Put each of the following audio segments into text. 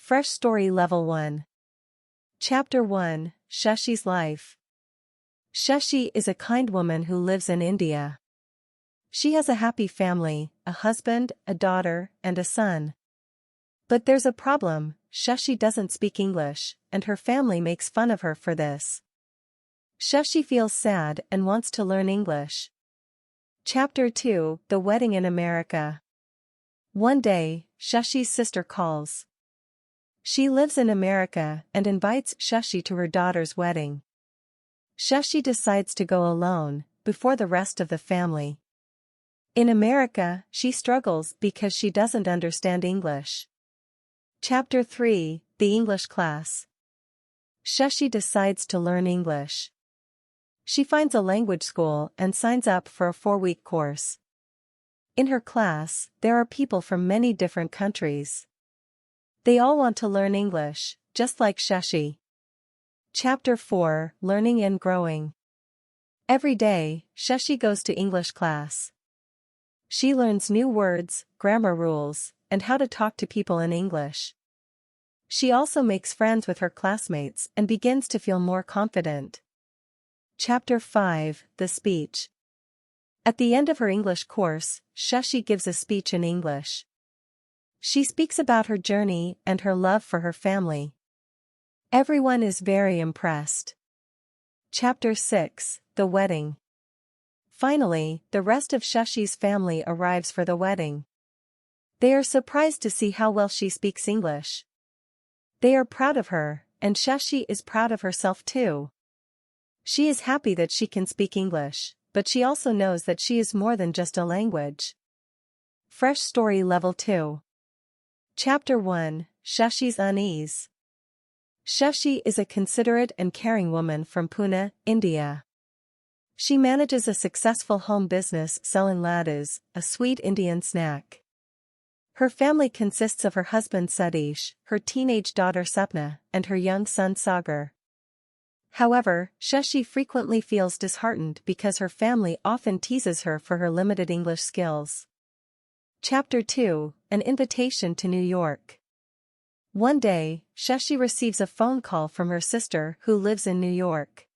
Fresh Story Level 1. Chapter 1, Shashi's Life. Shashi is a kind woman who lives in India. She has a happy family, a husband, a daughter, and a son. But there's a problem: Shashi doesn't speak English, and her family makes fun of her for this. Shashi feels sad and wants to learn English. Chapter 2, The Wedding in America. One day, Shashi's sister calls. She lives in America and invites Shashi to her daughter's wedding. Shashi decides to go alone, before the rest of the family. In America, she struggles because she doesn't understand English. Chapter 3, The English Class. Shashi decides to learn English. She finds a language school and signs up for a 4-week course. In her class, there are people from many different countries. They all want to learn English, just like Shashi. Chapter 4, Learning and Growing. Every day, Shashi goes to English class. She learns new words, grammar rules, and how to talk to people in English. She also makes friends with her classmates and begins to feel more confident. Chapter 5, The Speech. At the end of her English course, Shashi gives a speech in English. She speaks about her journey and her love for her family. Everyone is very impressed. Chapter 6, The Wedding. Finally, the rest of Shashi's family arrives for the wedding. They are surprised to see how well she speaks English. They are proud of her, and Shashi is proud of herself too. She is happy that she can speak English, but she also knows that she is more than just a language. Fresh Story Level 2. Chapter 1, Shashi's Unease. Shashi is a considerate and caring woman from Pune, India. She manages a successful home business selling laddus, a sweet Indian snack. Her family consists of her husband Satish, her teenage daughter Sapna, and her young son Sagar. However, Shashi frequently feels disheartened because her family often teases her for her limited English skills. Chapter 2, An Invitation to New York. One day, Shashi receives a phone call from her sister who lives in New York.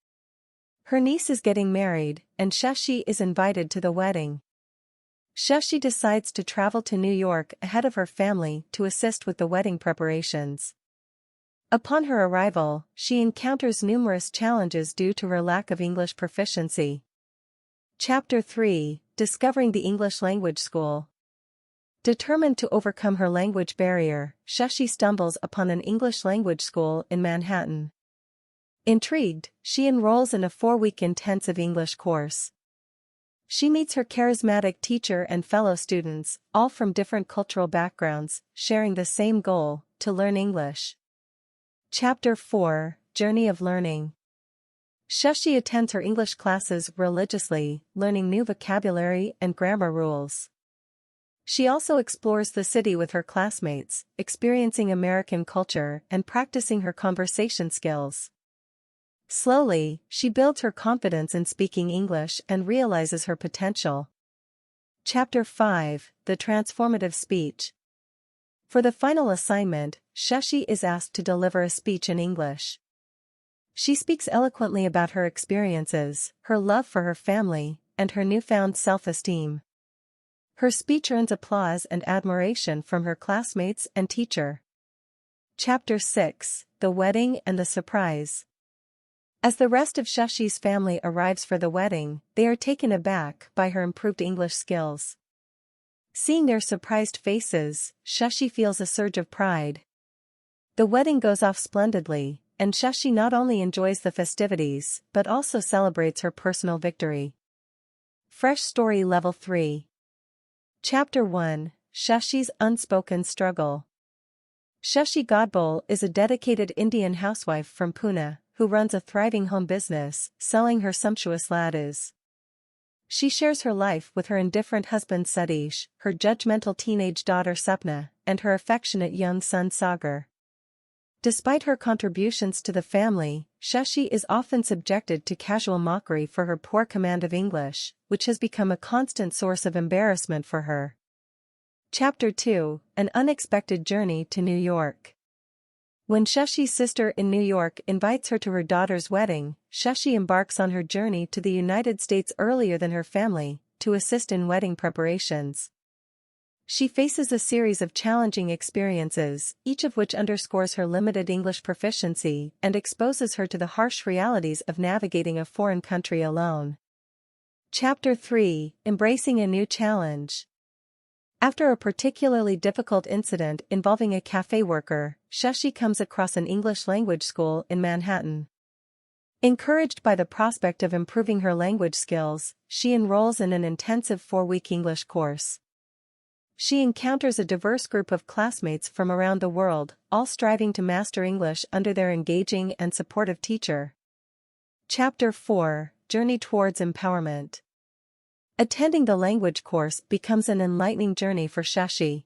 Her niece is getting married, and Shashi is invited to the wedding. Shashi decides to travel to New York ahead of her family to assist with the wedding preparations. Upon her arrival, she encounters numerous challenges due to her lack of English proficiency. Chapter 3, Discovering the English Language School. Determined to overcome her language barrier, Shashi stumbles upon an English language school in Manhattan. Intrigued, she enrolls in a 4-week intensive English course. She meets her charismatic teacher and fellow students, all from different cultural backgrounds, sharing the same goal: to learn English. Chapter 4, Journey of Learning. Shashi attends her English classes religiously, learning new vocabulary and grammar rules. She also explores the city with her classmates, experiencing American culture and practicing her conversation skills. Slowly, she builds her confidence in speaking English and realizes her potential. Chapter 5, The Transformative Speech. For the final assignment, Shashi is asked to deliver a speech in English. She speaks eloquently about her experiences, her love for her family, and her newfound self-esteem. Her speech earns applause and admiration from her classmates and teacher. Chapter 6, The Wedding and the Surprise. As the rest of Shashi's family arrives for the wedding, they are taken aback by her improved English skills. Seeing their surprised faces, Shashi feels a surge of pride. The wedding goes off splendidly, and Shashi not only enjoys the festivities but also celebrates her personal victory. Fresh Story Level 3. Chapter 1, Shashi's Unspoken Struggle. Shashi Godbole is a dedicated Indian housewife from Pune, who runs a thriving home business, selling her sumptuous laddus. She shares her life with her indifferent husband Satish, her judgmental teenage daughter Sapna, and her affectionate young son Sagar. Despite her contributions to the family, Shashi is often subjected to casual mockery for her poor command of English, which has become a constant source of embarrassment for her. Chapter 2, An Unexpected Journey to New York. When Shashi's sister in New York invites her to her daughter's wedding, Shashi embarks on her journey to the United States earlier than her family, to assist in wedding preparations. She faces a series of challenging experiences, each of which underscores her limited English proficiency and exposes her to the harsh realities of navigating a foreign country alone. Chapter 3: Embracing a New Challenge. After a particularly difficult incident involving a cafe worker, Shashi comes across an English language school in Manhattan. Encouraged by the prospect of improving her language skills, she enrolls in an intensive 4-week English course. She encounters a diverse group of classmates from around the world, all striving to master English under their engaging and supportive teacher. Chapter 4: Journey Towards Empowerment. Attending the language course becomes an enlightening journey for Shashi.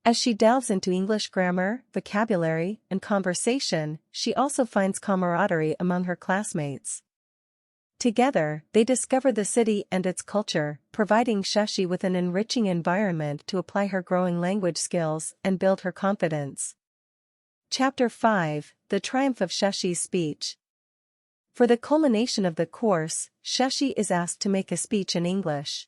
As she delves into English grammar, vocabulary, and conversation, she also finds camaraderie among her classmates. Together, they discover the city and its culture, providing Shashi with an enriching environment to apply her growing language skills and build her confidence. Chapter 5: The Triumph of Shashi's Speech. For the culmination of the course, Shashi is asked to make a speech in English.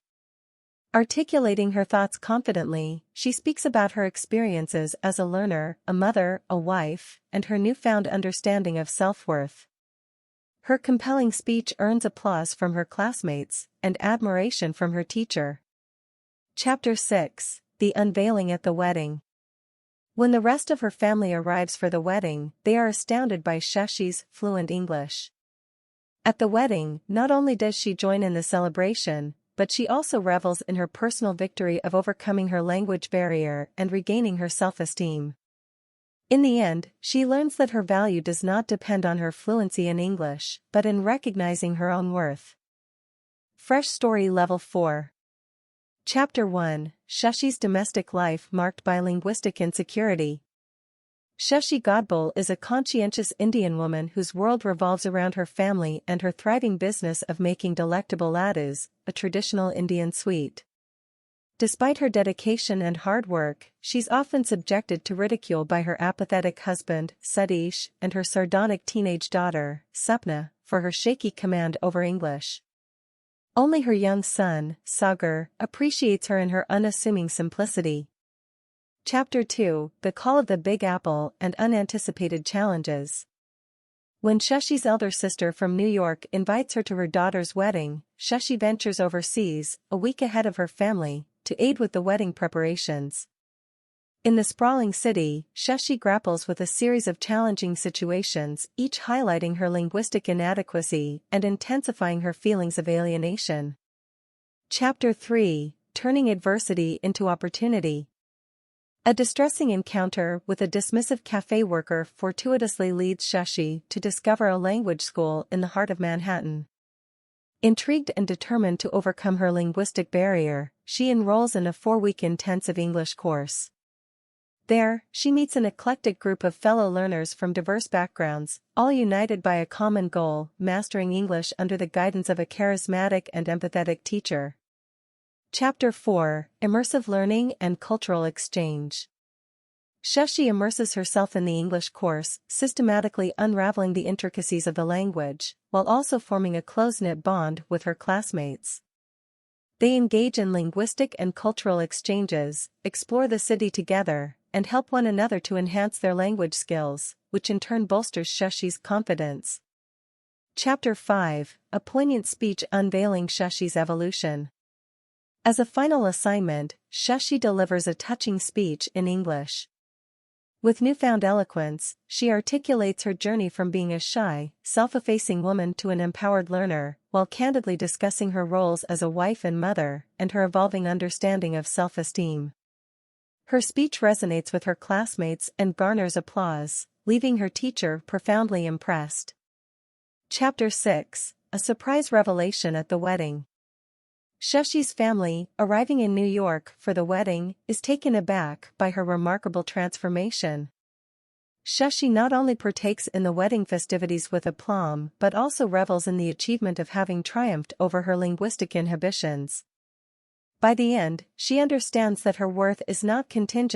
Articulating her thoughts confidently, she speaks about her experiences as a learner, a mother, a wife, and her newfound understanding of self-worth. Her compelling speech earns applause from her classmates and admiration from her teacher. Chapter 6: The Unveiling at the Wedding. When the rest of her family arrives for the wedding, they are astounded by Shashi's fluent English. At the wedding, not only does she join in the celebration, but she also revels in her personal victory of overcoming her language barrier and regaining her self-esteem. In the end, she learns that her value does not depend on her fluency in English, but in recognizing her own worth. Fresh Story Level 4. Chapter 1: Shashi's Domestic Life Marked by Linguistic Insecurity. Shashi Godbole is a conscientious Indian woman whose world revolves around her family and her thriving business of making delectable laddus, a traditional Indian sweet. Despite her dedication and hard work, she's often subjected to ridicule by her apathetic husband, Satish, and her sardonic teenage daughter, Sapna, for her shaky command over English. Only her young son, Sagar, appreciates her in her unassuming simplicity. Chapter 2: The Call of the Big Apple and Unanticipated Challenges. When Shashi's elder sister from New York invites her to her daughter's wedding, Shashi ventures overseas, a week ahead of her family, to aid with the wedding preparations. In the sprawling city, Shashi grapples with a series of challenging situations, each highlighting her linguistic inadequacy and intensifying her feelings of alienation. Chapter 3: Turning Adversity into Opportunity. A distressing encounter with a dismissive cafe worker fortuitously leads Shashi to discover a language school in the heart of Manhattan. Intrigued and determined to overcome her linguistic barrier, she enrolls in a 4-week intensive English course. There, she meets an eclectic group of fellow learners from diverse backgrounds, all united by a common goal: mastering English under the guidance of a charismatic and empathetic teacher. Chapter 4: Immersive Learning and Cultural Exchange. Shashi immerses herself in the English course, systematically unraveling the intricacies of the language, while also forming a close-knit bond with her classmates. They engage in linguistic and cultural exchanges, explore the city together, and help one another to enhance their language skills, which in turn bolsters Shashi's confidence. Chapter 5: A Poignant Speech Unveiling Shashi's Evolution. As a final assignment, Shashi delivers a touching speech in English. With newfound eloquence, she articulates her journey from being a shy, self-effacing woman to an empowered learner, while candidly discussing her roles as a wife and mother, and her evolving understanding of self-esteem. Her speech resonates with her classmates and garners applause, leaving her teacher profoundly impressed. Chapter 6: A Surprise Revelation at the Wedding. Shashi's family, arriving in New York for the wedding, is taken aback by her remarkable transformation. Shashi not only partakes in the wedding festivities with aplomb but also revels in the achievement of having triumphed over her linguistic inhibitions. By the end, she understands that her worth is not contingent